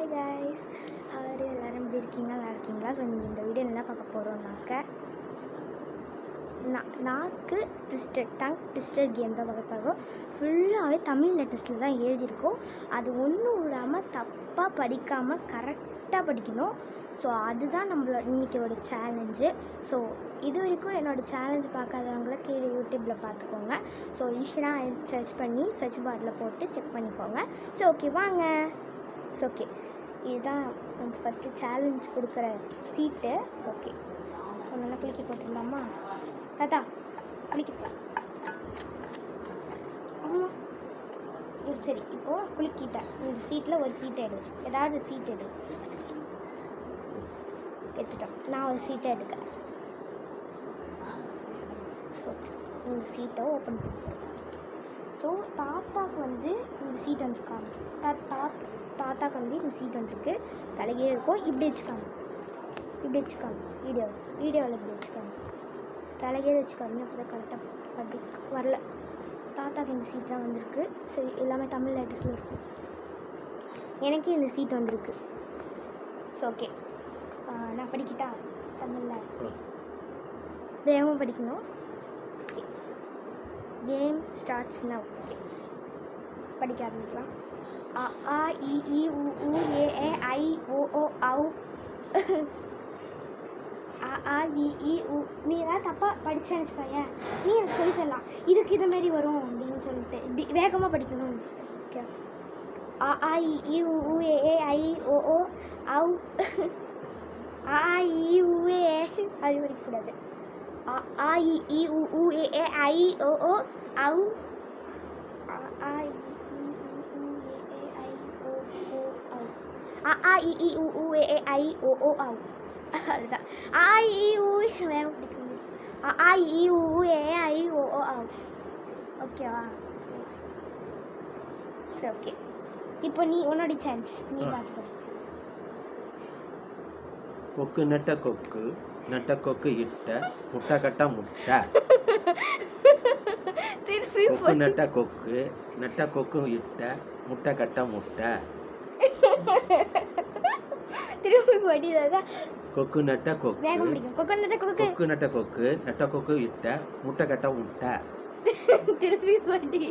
Hi guys, எல்லோரும் எப்படி இருக்கீங்க? நல்லா இருக்கீங்களா? ஸோ நீங்கள் இந்த வீடியோ என்ன பார்க்க போகிறோம்னாக்க நாக்கு ட்விஸ்டட், டங் ட்விஸ்டட் கேம் தான் பார்க்க போகிறோம். ஃபுல்லாகவே தமிழ் லெட்டர்ஸில் தான் எழுதியிருக்கோம். அது ஒன்றும் விடாமல் தப்பாக படிக்காமல் கரெக்டாக படிக்கணும். ஸோ அதுதான் நம்மளோட இன்றைக்கியோட சேலஞ்சு. ஸோ இது வரைக்கும் என்னோடய சேலஞ்சு பார்க்காதவங்கள கீழே யூடியூப்பில் பார்த்துக்கோங்க. ஸோ ஈஸியாக சர்ச் பண்ணி சர்ச் பாரில் போட்டு செக் பண்ணிக்கோங்க. ஸோ ஓகே, வாங்க. ஸோ ஓகே, இதுதான் நம்ம ஃபஸ்ட்டு சேலஞ்ச் கொடுக்குற சீட்டு. ஸோ ஓகே, நல்லா குளிக்க போட்டுருந்தாமா தாத்தா? குளிக்கலாம். ஆமாம், இது சரி. இப்போது குளிக்கிட்டேன். இந்த சீட்டில் ஒரு சீட்டை எடு, ஏதாவது சீட் எடு. எடுத்துட்டோம். நான் ஒரு சீட்டை எடுக்கிறேன். ஸோ இந்த சீட்டை ஓப்பன் பண்ணிக்கிறேன். ஸோ தாத்தாவுக்கு வந்து இந்த சீட் வந்துருக்காங்க. தாத்தாவுக்கு வந்து இந்த சீட் வந்துருக்கு. தலைகீழ இருக்கும். இப்படி வச்சுக்காங்க, இப்படி வச்சுக்காங்க. வீடியோவில் இப்படி வச்சுக்காங்க. தலைகீழ வச்சுக்காங்க. அப்போ தான் கரெக்டாக அப்படி வரல. தாத்தாவுக்கு இந்த சீட் தான் வந்திருக்கு. சரி, எல்லாமே தமிழ் லெட்டர்ஸில் இருக்கும். எனக்கு இந்த சீட் வந்திருக்கு. ஸோ ஓகே, நான் படிக்கிட்டா? தமிழில் வேகமாக படிக்கணும். Okay, game starts now. Okay, படிக்க ஆரம்பிக்கலாம். அ ஆ இ ஈ உ ஊ ஏ ஏ ஐ ஓ ஓ ஔ. அ ஆ இ ஈ உ. நீ ஏதாவது தப்பாக படிச்சேன்னு வச்சுக்கோங்க, நீ எனக்கு சொல்லி தரலாம். இதுக்கு இது மாரி வரும் அப்படின்னு சொல்லிட்டு இப்படி வேகமாக படிக்கணும். ஓகே, அ ஆ இ ஈ உ ஊ ஏ ஏ ஐ ஓ ஓ ஔ. அ ஆ இ ஈ உ ஏ அது படிக்கக்கூடாது. அ ஆ இ ஈ உ ஊ ஏ ஏ ஐ ஓ ஓ ஔ. அ ஆ இ ஈ உ ஊ ஏ ஏ ஐ ஓ ஓ ஔ. அ ஆ இ ஈ உ ஊ ஏ ஏ ஐ ஓ ஓ ஔ. அதுதான். அ ஆ இ ஈ உ வேகம் படிக்கணும். அ ஆ இ ஈ உ ஊ ஏ ஏ ஐ ஓ ஓ ஔ. ஓகேவா? சரி, ஓகே. இப்போ நீ உன்னோட சான்ஸ், நீ பார்த்துக்கோ. கொக்கு நட்ட கொக்கு, நட்ட கொக்கு இட்ட முட்டை கட்ட முட்டை. கொக்கு நட்ட கொக்கு, நட்ட கொக்கு இட்ட முட்டை கட்ட முட்டை. திரும்பி படிதாதா? கொக்கு நட்ட கொக்கு, வேகம் படிக்கணும். கொக்கு நட்ட கொக்கு, கொக்கு நட்ட கொக்கு, நட்ட கொக்கு இட்ட முட்டை கட்ட முட்டை. திரும்பி படி.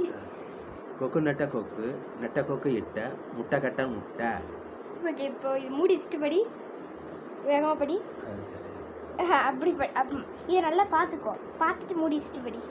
கொக்கு நட்ட கொக்கு, நட்ட கொக்கு இட்ட முட்டை கட்ட முட்டை. ஓகே, இப்போ இது மூடிச்சிட்டு படி. வேகமாக படி. அப்படி இதை நல்லா பார்த்துக்கோ. பார்த்துட்டு மூடிச்சிட்டு படி.